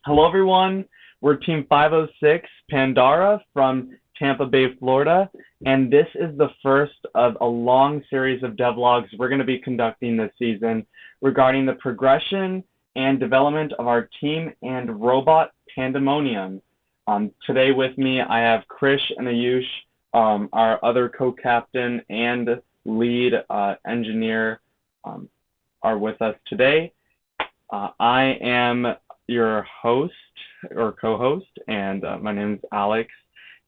Hello, everyone. We're Team 506 Pandara from Tampa Bay, Florida, and this is the first of a long series of devlogs we're going to be conducting this season regarding the progression and development of our team and robot Pandamonium. Today with me, I have Krish and Ayush, our other co-captain and lead engineer, are with us today. I am your host or co-host, and my name is Alex,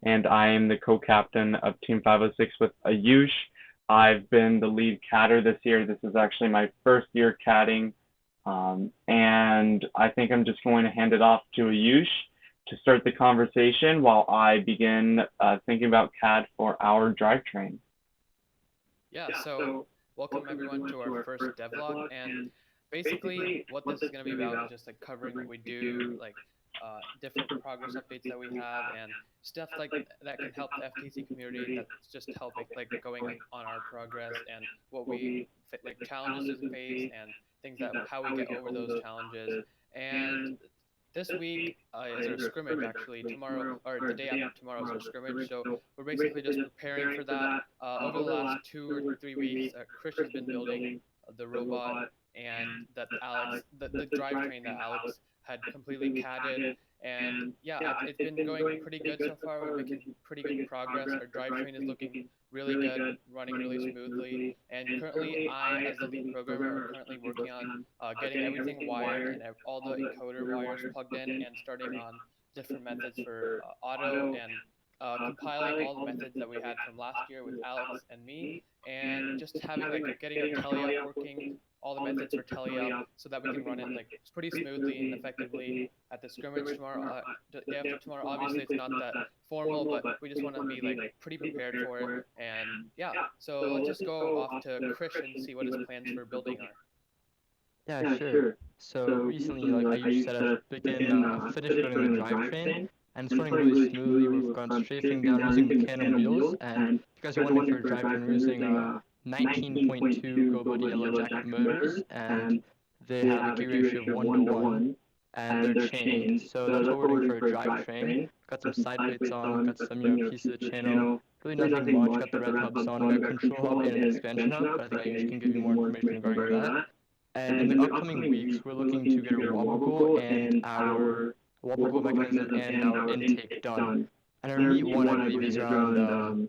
and I am the co-captain of Team 506 with Ayush. I've been the lead catter this year. This is actually my first year catting, and I think I'm just going to hand it off to Ayush to start the conversation while I begin thinking about CAD for our drivetrain. So welcome everyone to our first devlog, and basically what this is going to be about is just like covering what we do, like different progress updates that we have, and stuff like that can help the FTC community. That's just helping like going on our progress and what we like challenges we face and things that how we get over those challenges. And this week is our scrimmage actually. Tomorrow or the day after tomorrow is our scrimmage. So we're basically just preparing for that. Over the last 2 or 3 weeks, Krish has been building the robot and that the drivetrain that Alex had completely catted. And yeah, it's been going pretty good so far. We're making pretty good progress. Our drivetrain is looking really good, running really smoothly. And currently, I, as the lead programmer, are currently working on getting everything wired and all the encoder wires plugged in and starting on different methods for auto and compiling all the methods that we had from last year with Alex and me, and just having like getting a telly up working, all the methods for telly up, so that we can run it like pretty smoothly and effectively at the scrimmage tomorrow, day after tomorrow. Obviously, it's not that formal, but we just want to be like pretty prepared for it. And yeah, so let's just go off to Krish and see what his plans for building are. Yeah, sure. So recently, like Ayush said, I've finished building the drivetrain, and it's running really smoothly. We've gone strafing down using Mecanum wheels, and if you guys are wondering for a drivetrain, we're using 19.2 Go Buddy Yellow Jacket motors, and they have a gear ratio of 1 to 1, and they're chained. So that's what we're doing for a drivetrain. Got some side plates on, got some pieces of channel. Really nothing much. Got the red hubs on, a control hub and an expansion hub, but I think Ayush can give you more information regarding that. And in the upcoming weeks, we're looking to get our wobble goal mechanism and our intake done. And our meet one, I believe, is around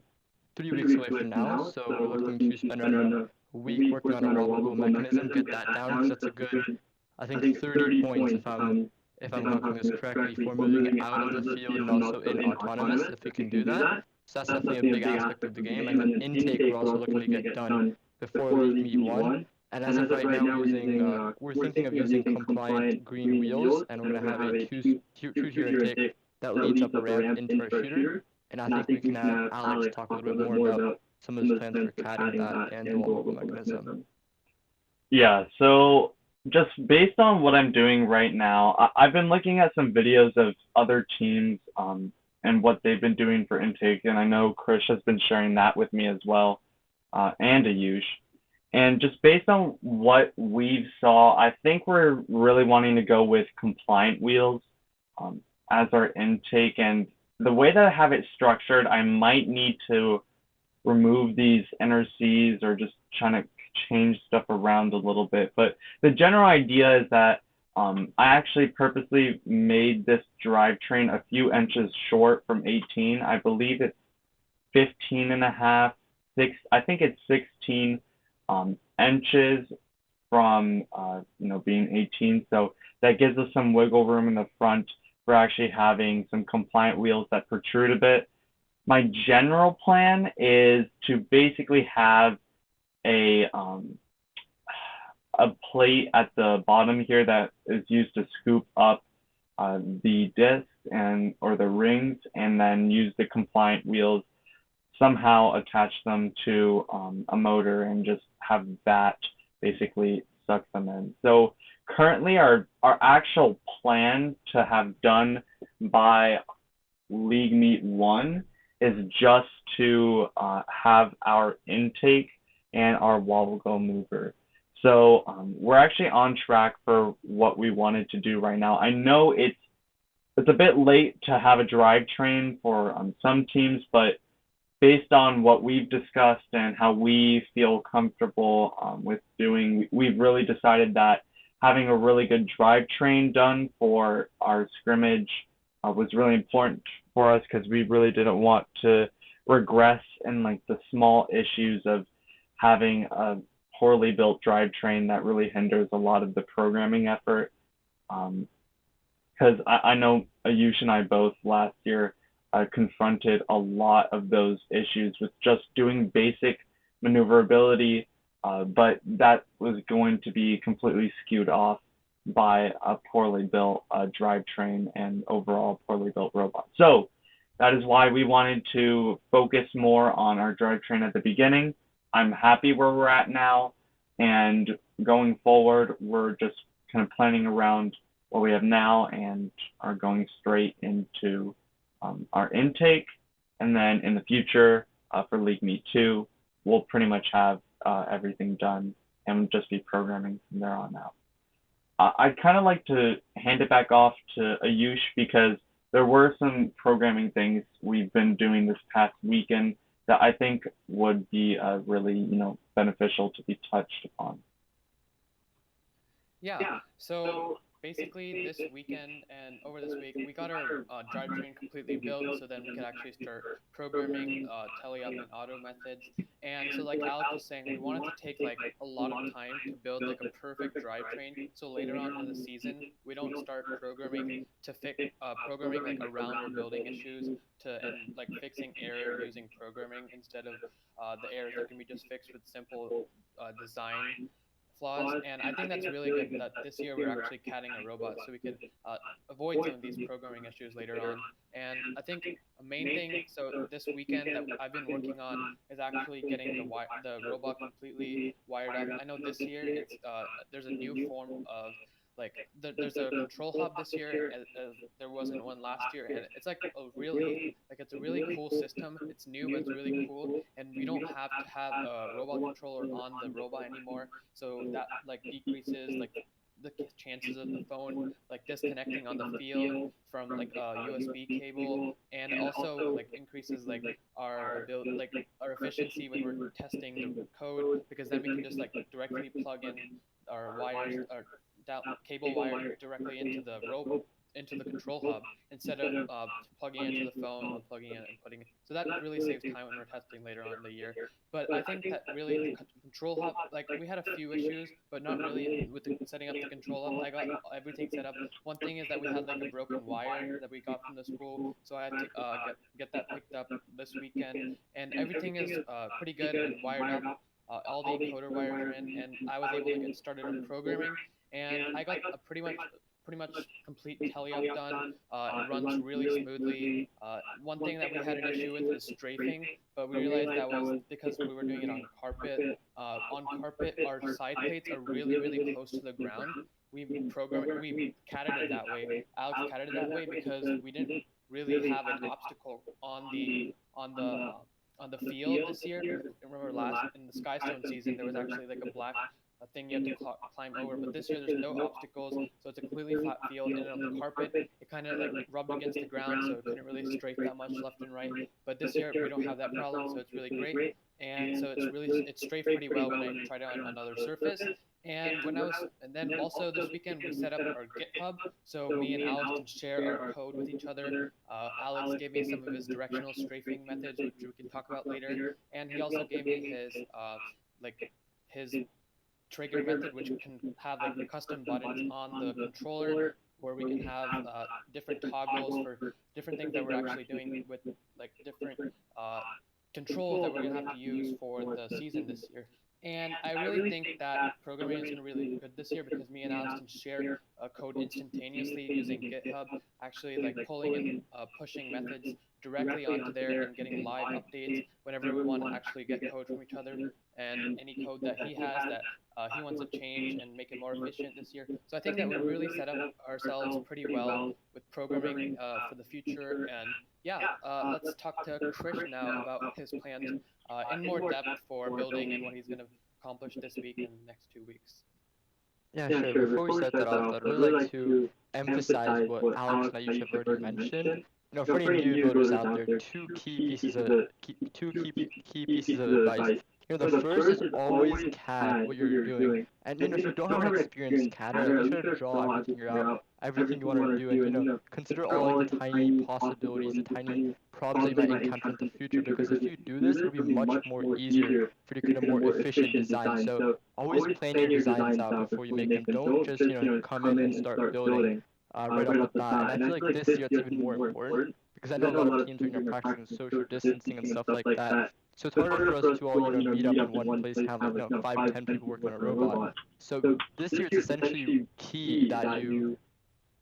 3 weeks away from now. So we're looking to spend around a week working on our wobble goal mechanism, get that down, because that's a good, I think, 30 points if I'm calculating this correctly, for moving it out of the field and also in autonomous, if we can do that. So that's definitely a big aspect of the game. And then intake, we're also looking to get done before meet one. And as of right now, we're thinking of using compliant green wheels, and we're gonna have a two-tier intake that leads up a ramp into our shooter. And I think we can have Alex talk a little bit more about some of his plans for catting that and the wobble mechanism. Yeah, so just based on what I'm doing right now, I've been looking at some videos of other teams and what they've been doing for intake, and I know Krish has been sharing that with me as well, and Ayush. And just based on what we've saw, I think we're really wanting to go with compliant wheels as our intake. And the way that I have it structured, I might need to remove these NRCs or just trying to change stuff around a little bit. But the general idea is that I actually purposely made this drivetrain a few inches short from 18. I believe it's 15 and a half, I think it's 16 inches from being 18, so that gives us some wiggle room in the front for actually having some compliant wheels that protrude a bit. My general plan is to basically have a plate at the bottom here that is used to scoop up the disc or the rings, and then use the compliant wheels, somehow attach them to a motor and just have that basically suck them in. So currently our actual plan to have done by League Meet 1 is just to have our intake and our wobble go mover. So we're actually on track for what we wanted to do right now. I know it's it's a bit late to have a drivetrain for some teams, but based on what we've discussed and how we feel comfortable with doing, we've really decided that having a really good drivetrain done for our scrimmage was really important for us because we really didn't want to regress in like the small issues of having a poorly built drivetrain that really hinders a lot of the programming effort. Because I know Ayush and I both last year confronted a lot of those issues with just doing basic maneuverability, but that was going to be completely skewed off by a poorly built drivetrain and overall poorly built robot. So that is why we wanted to focus more on our drivetrain at the beginning. I'm happy where we're at now, and going forward, we're just kind of planning around what we have now and are going straight into our intake. And then in the future, for League Meet 2, we'll pretty much have everything done and just be programming from there on out. I'd kind of like to hand it back off to Ayush because there were some programming things we've been doing this past weekend that I think would be really, beneficial to be touched upon. Yeah. So basically, this weekend and over this week, we got our drivetrain completely built, so then we could actually start programming tele up and auto methods. And so, like Alex was saying, we wanted to take like a lot of time to build like a perfect drivetrain. So later on in the season, we don't start programming to fix programming like around or building issues and like fixing errors using programming instead of the errors that can be just fixed with simple design flaws. And I think that's really good that this year we're actually catting a robot so we could avoid some of these programming issues later on. And I think a main thing, so this weekend that I've been working on is actually getting the robot completely wired up. I know this year there's a new form of like there's a control hub this year as there wasn't one last year, and it's like it's a really cool system. It's new, but it's really cool, and we don't have to have a robot controller on the robot anymore, so that like decreases like the chances of the phone like disconnecting on the field from like a USB cable, and also like increases like our ability like our efficiency when we're testing the code, because then we can just like directly plug in our wires or cable wires directly into the into the control hub instead of plugging into the phone or plugging in and putting it. So that really saves time when we're testing later on in the year. But I think that really the control hub, like we had a few issues, but not really with setting up the control hub. I got everything set up. One thing is that we had like a broken wire that we got from the school, so I had to get that picked up this weekend, and everything is pretty good and wired up. All the encoder wires are in, and I was able to get started on programming, and I got a pretty much complete tele-up done. It runs really smoothly. One thing that we had an issue with is strafing, but we realized that was because we were doing it on carpet. On carpet, our side plates are really close to the ground. We catted it that way. Alex catted it that way because we didn't really have an obstacle on the field this year. Because remember last in the Skystone season, there was actually like a black thing you have to climb over. But this year there's no obstacles, so it's a completely flat field. And on the carpet, it kind of like rubbed against the ground, so it couldn't really strafe that much left and right. But this year we don't have that problem, so it's really great. And so it's strafed pretty well when I tried it on another surface. And then also this weekend we set up our GitHub, so me and Alex can share our code with each other. Alex gave me some of his directional strafing methods, which we can talk about later, and he also gave me his trigger method, which can have like custom buttons on the controller where we can have different toggles for different things that we're actually doing with like different controls that we're gonna have to use for the season this year. And I really think that programming is going to be really good this year because me and Alex can share code instantaneously using GitHub, actually like pulling and pushing methods directly onto there and getting live updates whenever we want to actually get code from each other, and any code that he has that he wants to change and make it more efficient this year. So I think that we've really set up ourselves pretty well with programming for the future. And yeah, let's talk to Krish now about his plans in more depth for building and what he's going to accomplish this week and the next 2 weeks. Yeah, sure. Before we start that off, I'd really like to emphasize what Alex and Ayush have already mentioned. For any new voters out there, two key pieces of advice. The first is always CAD what you're doing, and if you don't have an experienced CADer, at least try to draw everything you want to do, and consider all like the tiny possibilities, the tiny problems that you might encounter in the future. Because if you do this, it'll be much more easier for you to get a more efficient design. So always plan your designs out before you make them. Don't just come in and start building right off the bat. And I feel like this year it's even more important because I know a lot of teams are practicing social distancing and stuff like that. So it's harder for us to all meet up in one place and have like 5, 10 people working on a robot. So this year it's essentially key that you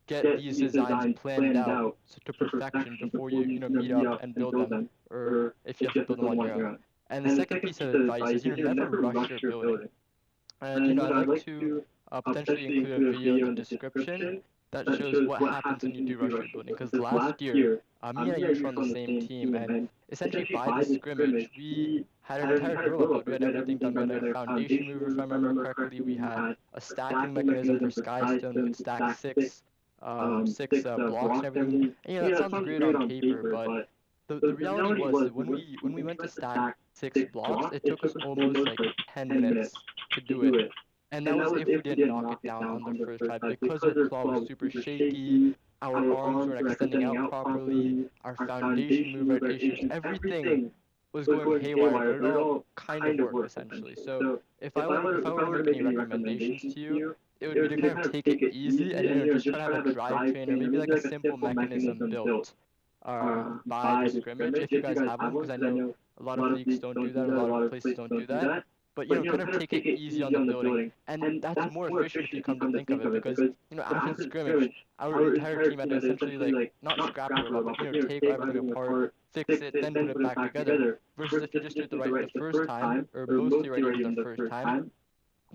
get these designs planned out to perfection before you meet up and build them, or if you have to build them on your own. And the second piece of advice is never rush your building. And I'd like to potentially include a video in the description that shows what happens when you do rush your building. Because last year, me and Ayush were on the same team, and essentially by the scrimmage, we had an entire robot build. We had everything done. We had a foundation mover, if I remember correctly. We had a stacking mechanism for Skystone. We could stack six blocks and everything. And that sounds great on paper, but the reality was that when we went to stack 6 blocks, it took us almost like 10 minutes to do it. And that was if we didn't knock it down on the first try because our claw was super shaky, our arms weren't extending out properly, our foundation move had issues, everything was going haywire, but it all kind of worked essentially. So if I were to make any recommendations to you, it would be to kind of take it easy and just try to have a drivetrain or maybe like a simple mechanism built by the scrimmage if you guys have one, because I know a lot of leagues don't do that, a lot of places don't do that. But kind of take it easy on the building, and that's more efficient if you come to think of it, because after the scrimmage, our entire team had to essentially like not scrap the robot, but take everything apart, fix it, then put it back together. Versus if you just do it the first time, or mostly right even the first time,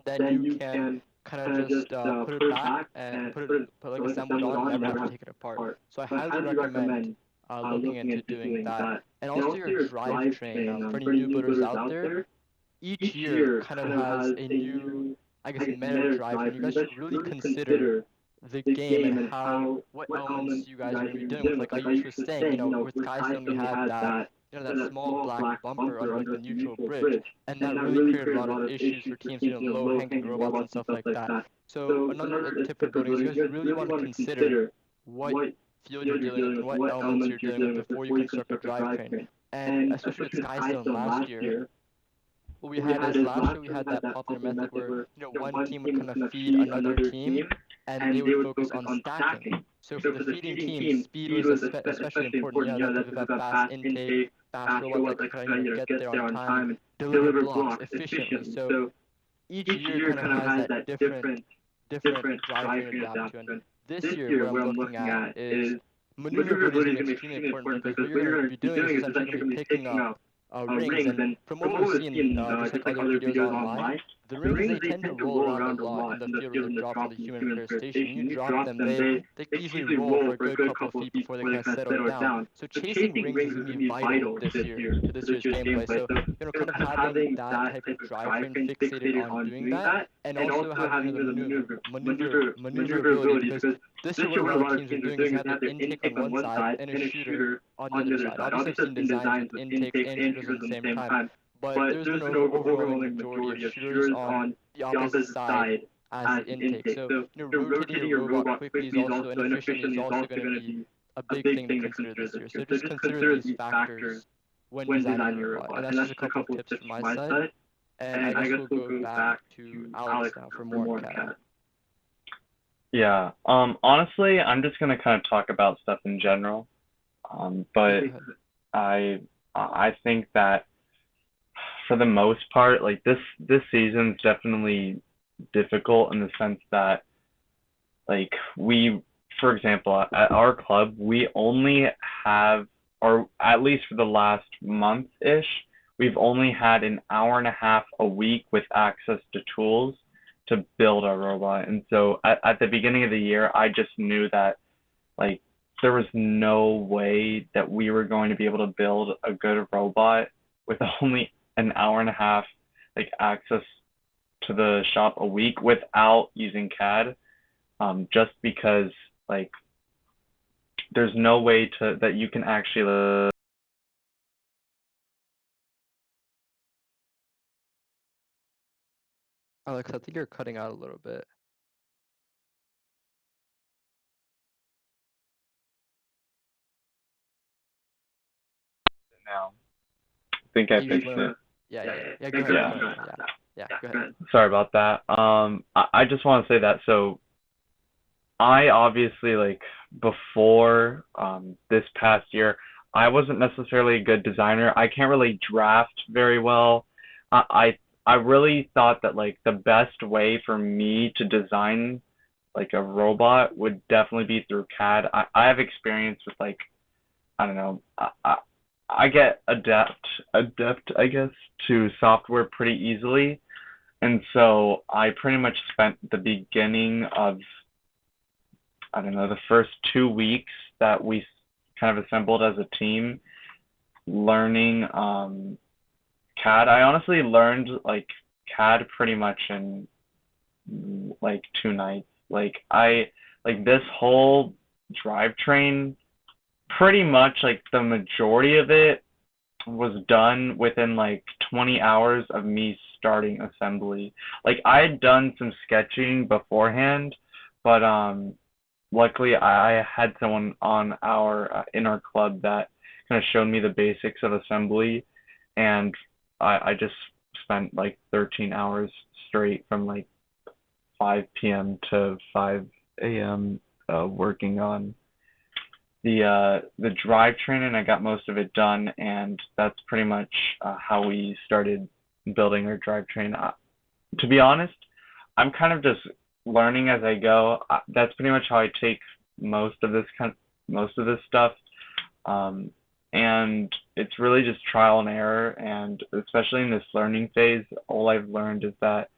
then you can kind of just put it back and put like assemble it on and never have to take it apart. So I highly recommend looking into doing that. And also your drivetrain, for any new builders out there, each year kind of has a new, I guess, meta drivetrain. You guys should really consider the game and what elements you guys are going to be doing with. Like Ayush was saying, with Skystone we had that, that small black bumper under like the neutral bridge, and that really created a lot of issues for teams, low-hanging robots and stuff like that. So another like, tip for building is you guys really want to consider what field you're dealing with, what elements you're dealing with before you construct a drivetrain. And especially with Skystone last year, what we had is last year we had that popular method where one team would kind of feed another team, and they would focus on stacking. So for the feeding team, speed was especially important. They have to have fast intake, fast robot that can kind of get there on time, deliver blocks efficiently. So each year kind of has that different drivetrain to adapt to. And this year, what I'm looking at is maneuverability is extremely important, because what you're going to be doing is essentially going to be picking up rings, and from what we've seen, just like other videos online, the rings, they tend to roll around a lot in the field where they're dropped from the human player station. You drop them, they easily roll for a good couple of feet before they kind of settle down. So chasing rings is going to be vital this year to this year's gameplay. So kind of having that type of drivetrain fixated on doing that, and also having the maneuverability, because this year what a lot of teams are doing is have their intake on one side and a shooter on the other side. Obviously, I've seen designs with intakes and shooters at the same time, but there's been an overwhelming majority of shooters on the opposite side as the intake. So rotating your robot quickly is also, and efficiently is also going to be a big thing to consider this year. So just consider these factors when designing your robot. And that's just a couple of tips from my side. And I guess we'll go back to Alex now for more CAD. Yeah. Honestly, I'm just gonna kind of talk about stuff in general. But I think that for the most part, like this season's definitely difficult in the sense that, like, for example, at our club, we only have, or at least for the last month-ish, we've only had an hour and a half a week with access to tools to build our robot. And so at the beginning of the year, I just knew that, like, there was no way that we were going to be able to build a good robot with only an hour and a half, like, access to the shop a week without using CAD, just because like there's no way that you can actually Alex, I think you're cutting out a little bit. now. I think I fixed it. Yeah, go ahead. Yeah. Go ahead. Yeah, go ahead. Sorry about that. I just want to say that. So I obviously, like, before this past year, I wasn't necessarily a good designer. I can't really draft very well. I really thought that like the best way for me to design like a robot would definitely be through CAD. I have experience with like, I don't know, I get adept I guess to software pretty easily. And so I pretty much spent the beginning of, I don't know, the first 2 weeks that we kind of assembled as a team learning CAD. I honestly learned like CAD pretty much in like 2 nights. Like this whole drivetrain, pretty much like the majority of it was done within like 20 hours of me starting assembly. Like I had done some sketching beforehand, but luckily I had someone on our in our club that kind of showed me the basics of assembly, and I just spent like 13 hours straight from like 5 p.m. to 5 a.m. Working on the drivetrain, and I got most of it done, and that's pretty much how we started building our drivetrain. To be honest, I'm kind of just learning as I go. That's pretty much how I take most of this stuff, and it's really just trial and error. And especially in this learning phase, all I've learned is that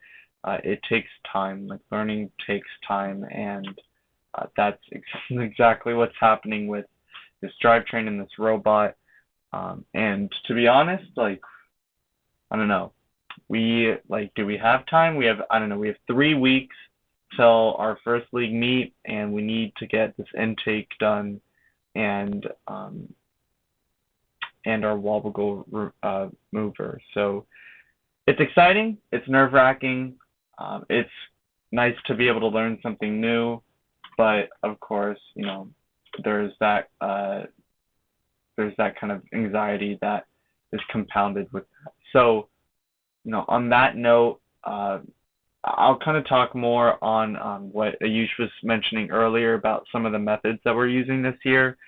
it takes time. Like learning takes time, and that's exactly what's happening with this drivetrain and this robot. And to be honest, like I don't know, do we have time? I don't know, we have 3 weeks till our first league meet, and we need to get this intake done and our wobble mover. So it's exciting. It's nerve-wracking. It's nice to be able to learn something new, but of course, you know, there's that kind of anxiety that is compounded with that. So, you know, on that note, I'll kind of talk more on what Ayush was mentioning earlier about some of the methods that we're using this year,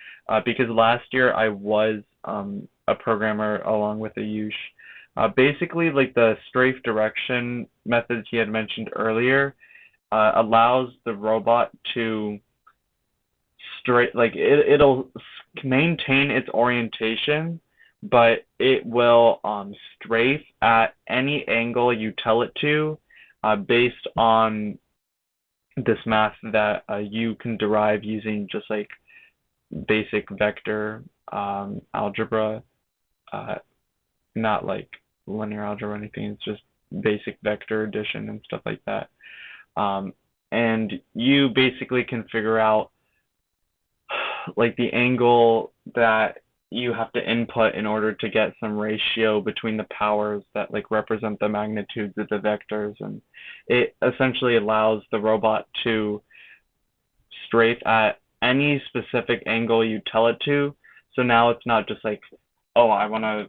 because last year I was a programmer along with Ayush. Basically, like the strafe direction methods he had mentioned earlier, allows the robot to it'll maintain its orientation, but it will strafe at any angle you tell it to, based on this math that you can derive using just like basic vector algebra, not like linear algebra or anything. It's just basic vector addition and stuff like that. And you basically can figure out like the angle that you have to input in order to get some ratio between the powers that like represent the magnitudes of the vectors, and it essentially allows the robot to strafe at any specific angle you tell it to. So now it's not just like, oh, I want to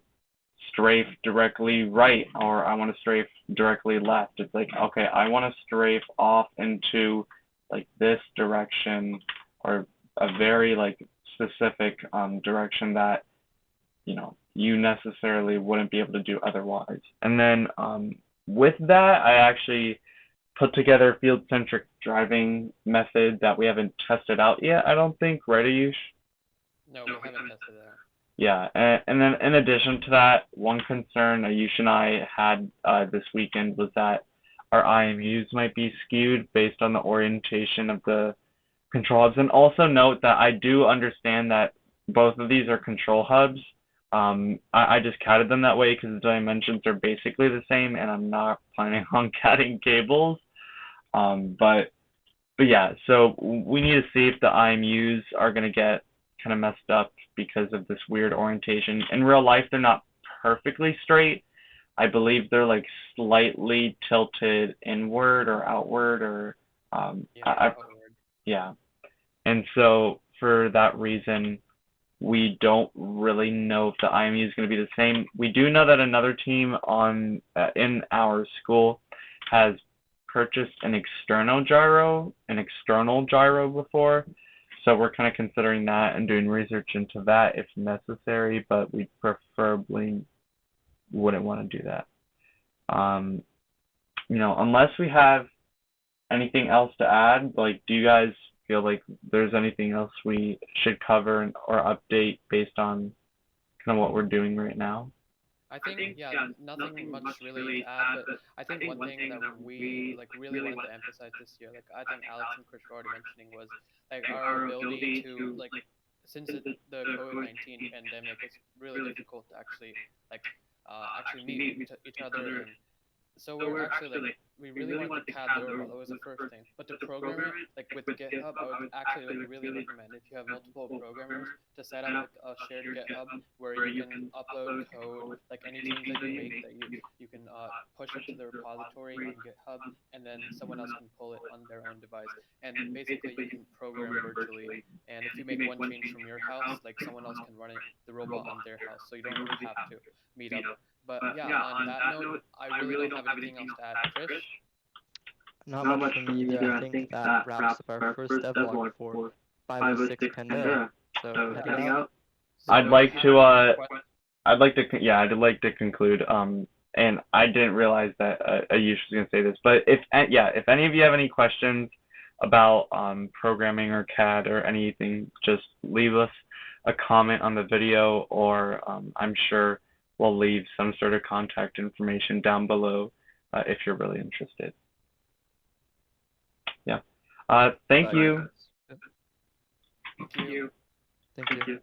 strafe directly right, or I want to strafe directly left. It's like, okay, I want to strafe off into like this direction, or a very like specific direction that, you know, you necessarily wouldn't be able to do otherwise. And then with that, I actually put together a field-centric driving method that we haven't tested out yet, I don't think, right, Ayush? No, we haven't tested that. Yeah, and then in addition to that, one concern Ayush and I had this weekend was that our IMUs might be skewed based on the orientation of the control hubs. And also note that I do understand that both of these are control hubs, I just catted them that way because the dimensions are basically the same, and I'm not planning on catting cables. But yeah, so we need to see if the IMUs are going to get kind of messed up because of this weird orientation. In real life, they're not perfectly straight. I believe they're like slightly tilted inward or outward or Outward. yeah. And so for that reason, we don't really know if the IMU is going to be the same. We do know that another team in our school has purchased an external gyro before, so we're kind of considering that and doing research into that if necessary, but we preferably wouldn't want to do that. Unless we have anything else to add, like, do you guys feel like there's anything else we should cover or update based on kind of what we're doing right now? I think, yeah, nothing much really to add, but I think one thing that we like really wanted to emphasize this year, like I think Alex and Chris were already mentioning, was like our ability to like, since the COVID-19 pandemic, it's really difficult to actually meet each other, and so we're actually like we really wanted to CAD the robot. That was the first thing. But to program it, like with GitHub, I would actually like really recommend if you have multiple programmers to set up like a shared GitHub where you can upload code, like any change that you make that you can push it to the repository on GitHub, and then someone else can pull it on their own device. And basically you can program virtually. And if you make one change from your house, like someone else can run the robot on their house, so you don't really have to meet up. But yeah, on that note, I really don't have anything else to add. Krish? Not much for me either. I think that wraps up our first devlog for 506 Pandara. So heading out. I'd So like have to any questions? I'd like to conclude. And I didn't realize that Ayush was going to say this, but if any of you have any questions about programming or CAD or anything, just leave us a comment on the video, or I'm sure we'll leave some sort of contact information down below if you're really interested. Yeah. Thank you. Thank you. Thank you.